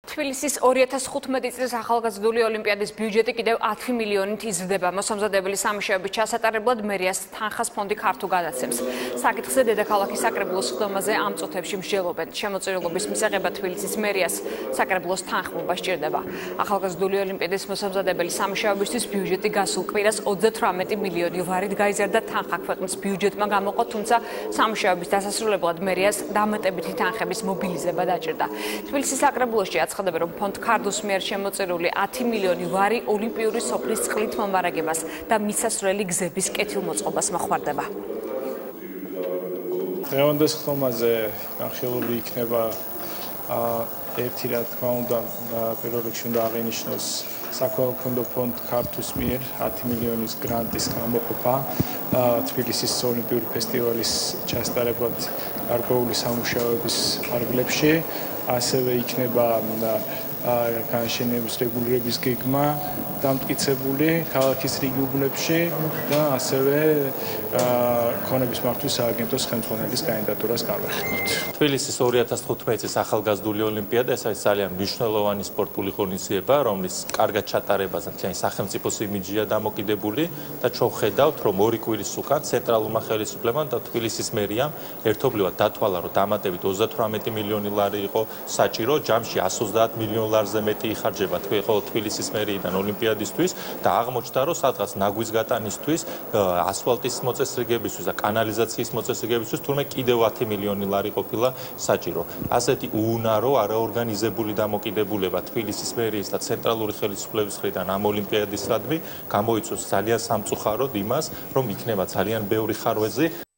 თბილისის 2015 წლის ახალგაზრდული ოლიმპიადის ბიუჯეტი კიდევ 10 მილიონით იზრდება. მოსამზადებელი სამუშაოების ჩასატარებლად მერიას თანხას ფონდი ქართულ გადაცემს. საკითხზე დედაქალაქის საკრებულოს ხდომაზე ამ წუთებში მსჯელობენ. შემოწირულობის მისაღებად თბილისის მერიას საკრებულოს თანხმობა სჭირდება. ახალგაზრდული ოლიმპიადის მოსამზადებელი სამუშაოებისთვის ბიუჯეტი გასულ კვირას 38 მილიონი ლარით გაიზარდა. თანხა ქვეყნის ბიუჯეტმა გამოყო, თუმცა სამუშაოების დასასრულებლად მერიას დამატებითი თანხების მობილიზება დაჭირდა. თბილისის საკრებულოში ცხადდება, რომ ფონდ ქარდუს მიერ შემოწირული 10 მილიონი ლარი ოლიმპიური სოფლის წყლით მომარაგებას და მისასვლელი გზების კეთილმოწყობას მოხმარდება. დღევანდელ ხდომაზე განხილული იქნება ერთი რა თქმა უნდა პირველ რიგში უნდა აღინიშნოს საქველმოქმედო ფონდ ქართუს მიერ 10 მილიონის გრანტის გამოყოფა თბილისის ოლიმპიური ფესტივალის ჩასატარებლად გარკვეული სამუშაოების ფარგლებში. ასევე იქნება განშენების რეგულირების გეგმა დამტკიცებული ქალაქის რიგი უბნებში და ასევე ქონების მართვის სააგენტოს ხელმძღვანელის კანდიდატურას გავეხმოთ. თბილისის 2015 წლის ახალგაზრდული ოლიმპიადა ეს არის ძალიან მნიშვნელოვანი სპორტული ღონისძიება, რომლის კარგად ჩატარებაზე მთლიანი სახელმწიფოს იმიჯია დამოკიდებული და ჩვენ ვხედავთ, რომ ორი კვირის უკან ცენტრალურმა ხელისუფლებამ და თბილისის მერიამ ერთობლივად დათვალა, რომ დამატებით 38 მილიონი ლარი იყო საჭირო, ჯამში 130 მილიონ ლარზე მეტი იხარჯება თბილისის მერიიდან ოლიმპიადისთვის და აღმოჩნდა, რომ სადღაც ნაგვის გატანისთვის, ასფალტის მოწესრიგებისთვის და კანალიზაციის მოწესრიგებისთვის თურმე კიდევ 10 მილიონი ლარი ყოფილა საჭირო. ასეთი უუნარო, არაორგანიზებული დამოკიდებულება თბილისის მერიის და ცენტრალური ხელისუფლების მხრიდან ამ ოლიმპიადისადმი გამოიწვევს ძალიან სამწუხაროდ იმას, რომ იქნება ძალიან ბევრი ხარვეზი